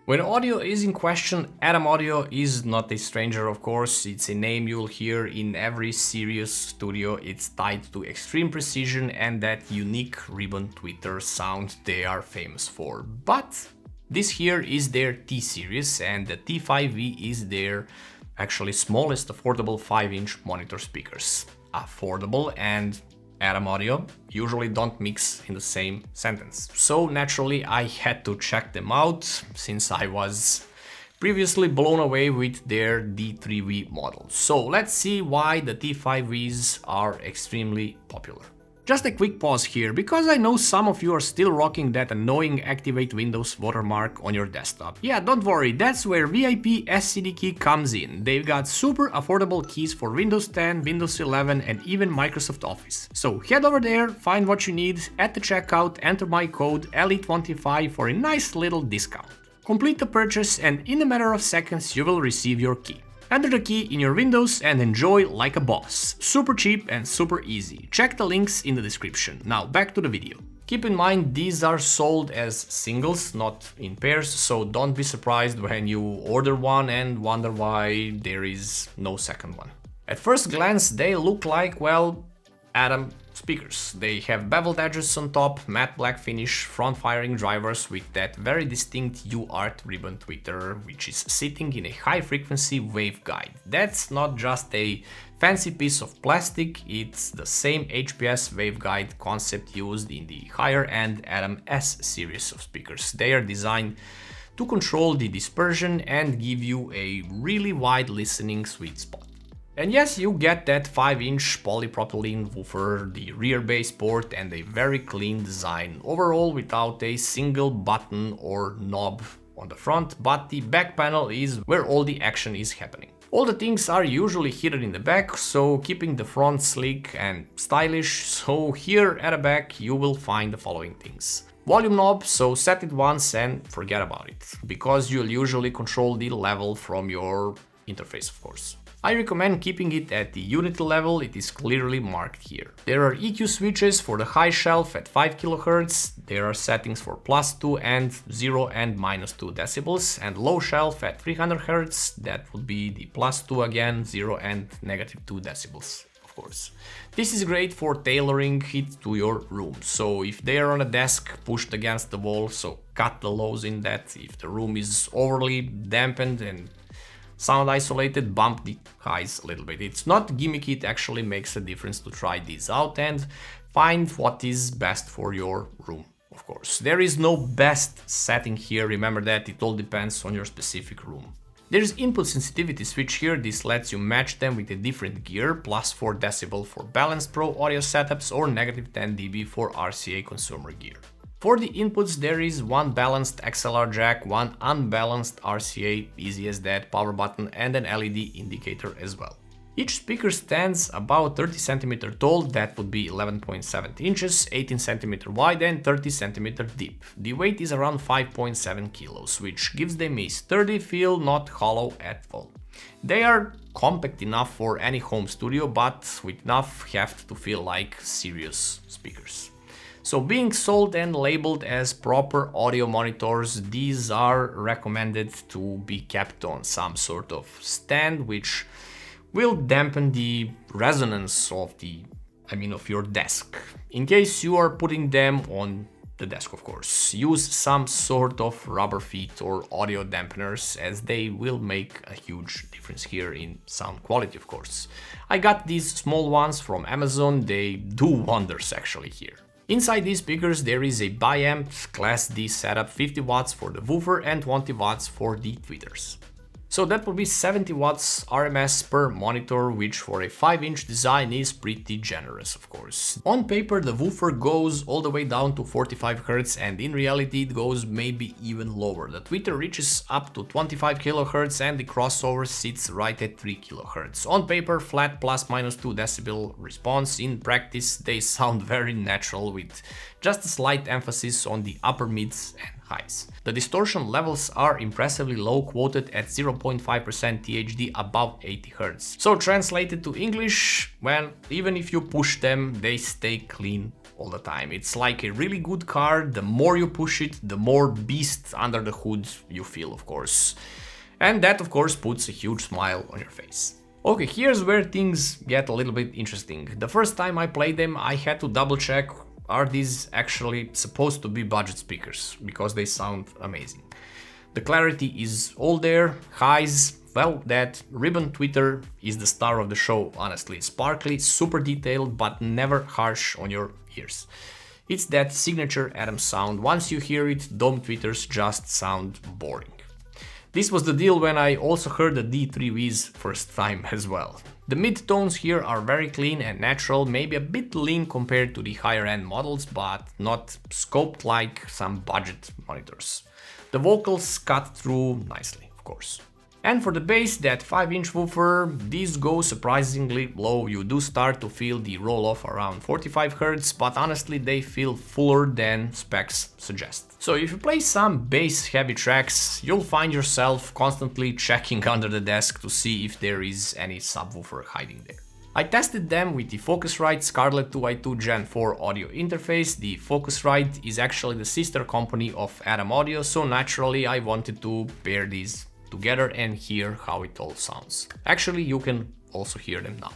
When audio is in question, Adam Audio is not a stranger, of course. It's a name you'll hear in every serious studio. It's tied to extreme precision and that unique ribbon tweeter sound they are famous for. But this here is their T series, and the T5V is their actually smallest affordable 5-inch monitor speakers. Affordable and Adam Audio usually don't mix in the same sentence. So naturally I had to check them out, since I was previously blown away with their D3V model. So let's see why the T5Vs are extremely popular. Just a quick pause here, because I know some of you are still rocking that annoying Activate Windows watermark on your desktop. Yeah, don't worry, that's where VIP SCD Key comes in. They've got super affordable keys for Windows 10, Windows 11 and even Microsoft Office. So head over there, find what you need, at the checkout enter my code LE25 for a nice little discount. Complete the purchase and in a matter of seconds you will receive your key. Enter the key in your Windows and enjoy like a boss. Super cheap and super easy. Check the links in the description. Now back to the video. Keep in mind these are sold as singles, not in pairs, so don't be surprised when you order one and wonder why there is no second one. At first glance they look like, well, Adam speakers. They have beveled edges on top, matte black finish, front-firing drivers with that very distinct UART ribbon tweeter, which is sitting in a high-frequency waveguide. That's not just a fancy piece of plastic, it's the same HPS waveguide concept used in the higher-end Adam S series of speakers. They are designed to control the dispersion and give you a really wide listening sweet spot. And yes, you get that 5-inch polypropylene woofer, the rear bass port and a very clean design, overall without a single button or knob on the front, but the back panel is where all the action is happening. All the things are usually hidden in the back, so keeping the front sleek and stylish, so here at the back you will find the following things. Volume knob, so set it once and forget about it, because you'll usually control the level from your interface, of course. I recommend keeping it at the unity level, it is clearly marked here. There are EQ switches for the high shelf at 5 kHz, there are settings for +2 and 0 and -2 decibels, and low shelf at 300 Hz, that would be the +2 again, 0 and -2 decibels. Of course. This is great for tailoring it to your room, so if they are on a desk pushed against the wall, so cut the lows in that. If the room is overly dampened and sound isolated, bump the highs a little bit. It's not gimmicky, it actually makes a difference to try these out and find what is best for your room, of course. There is no best setting here, remember that, it all depends on your specific room. There's input sensitivity switch here, this lets you match them with a different gear, +4 dB for balanced Pro audio setups or -10 dB for RCA consumer gear. For the inputs there is one balanced XLR jack, one unbalanced RCA, easy as that, power button and an LED indicator as well. Each speaker stands about 30 cm tall, that would be 11.7 inches, 18 cm wide and 30 cm deep. The weight is around 5.7 kilos, which gives them a sturdy feel, not hollow at all. They are compact enough for any home studio, but with enough heft to feel like serious speakers. So being sold and labeled as proper audio monitors, these are recommended to be kept on some sort of stand, which will dampen the resonance of of your desk. In case you are putting them on the desk, of course. Use some sort of rubber feet or audio dampeners, as they will make a huge difference here in sound quality, of course. I got these small ones from Amazon, they do wonders actually here. Inside these speakers there is a bi-amp Class D setup, 50 watts for the woofer and 20 watts for the tweeters. So that would be 70 watts RMS per monitor, which for a 5-inch design is pretty generous, of course. On paper the woofer goes all the way down to 45 Hz and in reality it goes maybe even lower. The tweeter reaches up to 25 kHz and the crossover sits right at 3 kHz. On paper flat +-2 decibel response, in practice they sound very natural with just a slight emphasis on the upper mids and highs. The distortion levels are impressively low, quoted at 0.5% THD above 80 Hz. So translated to English, well, even if you push them, they stay clean all the time. It's like a really good car. The more you push it, the more beast under the hood you feel, of course. And that, of course, puts a huge smile on your face. Okay, here's where things get a little bit interesting. The first time I played them, I had to double check, are these actually supposed to be budget speakers, because they sound amazing. The clarity is all there, highs, well, that ribbon tweeter is the star of the show, honestly. Sparkly, super detailed, but never harsh on your ears. It's that signature Adam sound. Once you hear it, dome tweeters just sound boring. This was the deal when I also heard the D3V's first time as well. The mid-tones here are very clean and natural, maybe a bit lean compared to the higher-end models, but not scoped like some budget monitors. The vocals cut through nicely, of course. And for the bass, that 5-inch woofer, these go surprisingly low. You do start to feel the roll-off around 45 Hz, but honestly they feel fuller than specs suggest. So if you play some bass-heavy tracks, you'll find yourself constantly checking under the desk to see if there is any subwoofer hiding there. I tested them with the Focusrite Scarlett 2i2 Gen 4 audio interface. The Focusrite is actually the sister company of Adam Audio, so naturally I wanted to pair these together and hear how it all sounds. Actually, you can also hear them now.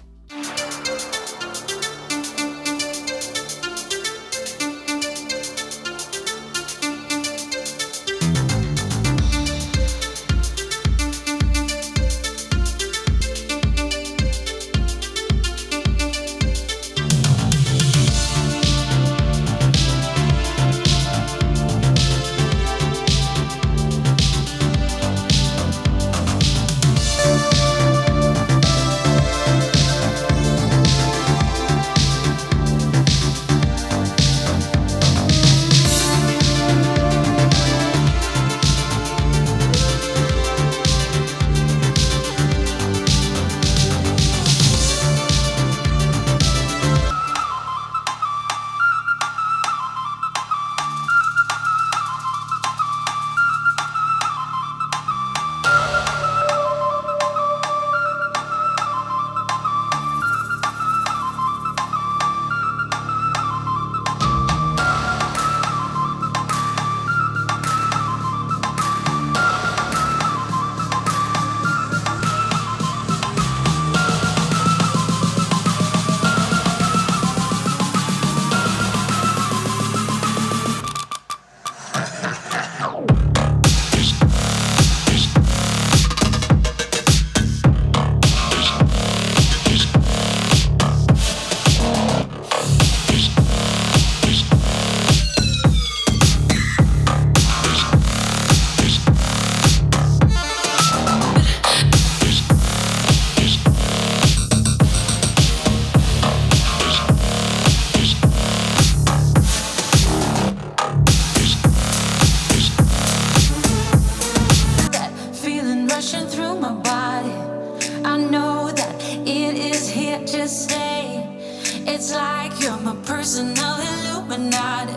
It's like you're my personal Illuminati.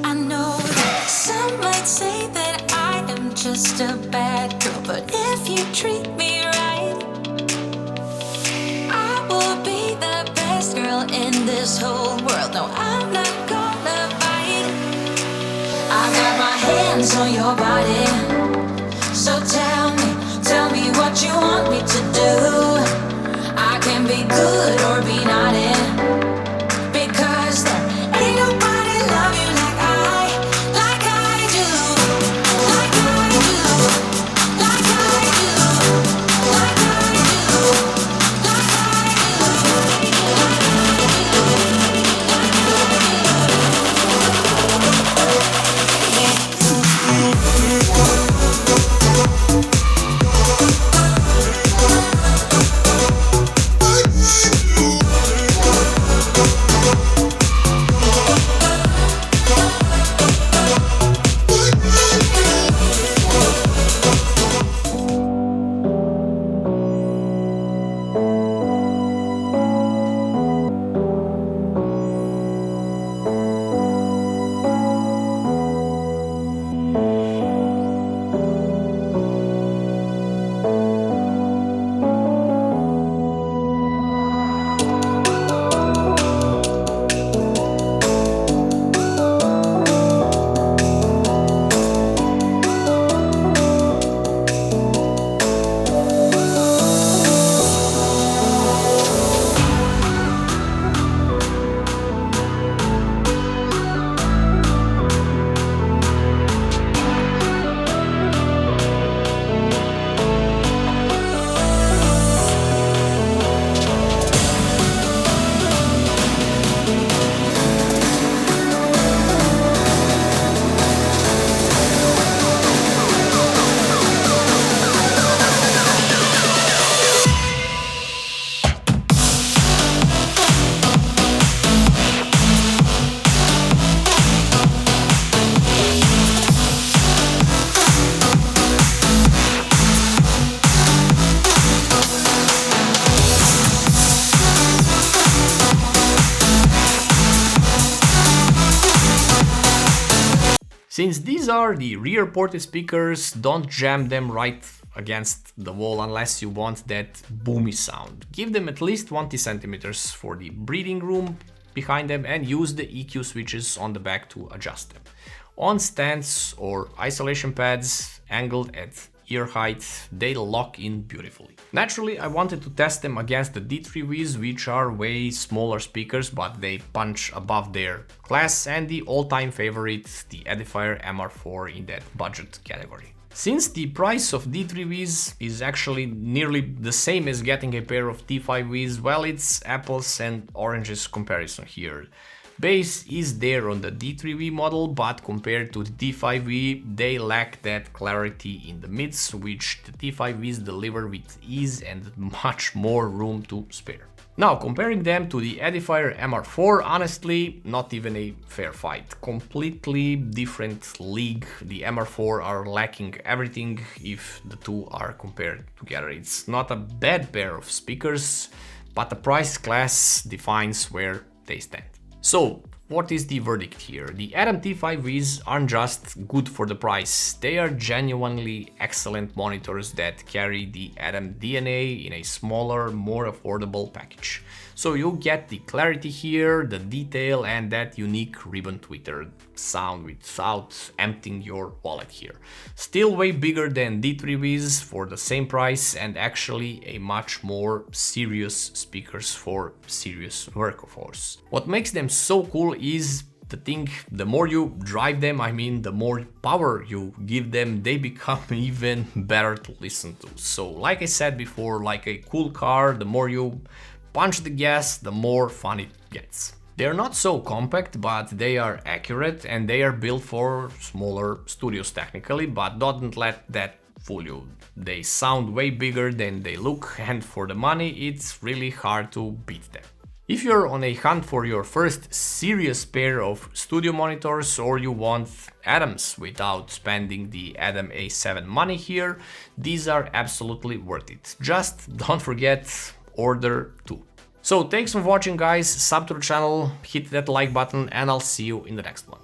I know that some might say that I am just a bad girl, but if you treat me right, I will be the best girl in this whole world. No, I'm not gonna bite. I got my hands on your body, so tell me what you want me to do. I can be good or be naughty, because there ain't nobody love you like I do, like I do, like I do, like I do, like I do. Since these are the rear ported speakers, don't jam them right against the wall unless you want that boomy sound. Give them at least 20 centimeters for the breathing room behind them and use the EQ switches on the back to adjust them. On stands or isolation pads angled at ear height, they lock in beautifully. Naturally, I wanted to test them against the D3Vs, which are way smaller speakers, but they punch above their class, and the all-time favorite, the Edifier MR4 in that budget category. Since the price of D3Vs is actually nearly the same as getting a pair of T5Vs, well, it's apples and oranges comparison here. Bass is there on the D3V model, but compared to the T5V, they lack that clarity in the mids, which the T5Vs deliver with ease and much more room to spare. Now, comparing them to the Edifier MR4, honestly, not even a fair fight. Completely different league. The MR4 are lacking everything if the two are compared together. It's not a bad pair of speakers, but the price class defines where they stand. So, what is the verdict here? The Adam T5Vs aren't just good for the price, they are genuinely excellent monitors that carry the Adam DNA in a smaller, more affordable package. So you get the clarity here, the detail, and that unique ribbon tweeter sound without emptying your wallet here. Still way bigger than D3Vs for the same price, and actually a much more serious speakers for serious work, of course. What makes them so cool is the thing, the more you drive them, I mean, the more power you give them, they become even better to listen to. So like I said before, like a cool car, the more you punch the gas, the more fun it gets. They're not so compact, but they are accurate, and they are built for smaller studios technically, but don't let that fool you. They sound way bigger than they look, and for the money it's really hard to beat them. If you're on a hunt for your first serious pair of studio monitors, or you want Adams without spending the Adam A7 money here, these are absolutely worth it. Just don't forget, order too. So thanks for watching guys, sub to the channel, hit that like button, and I'll see you in the next one.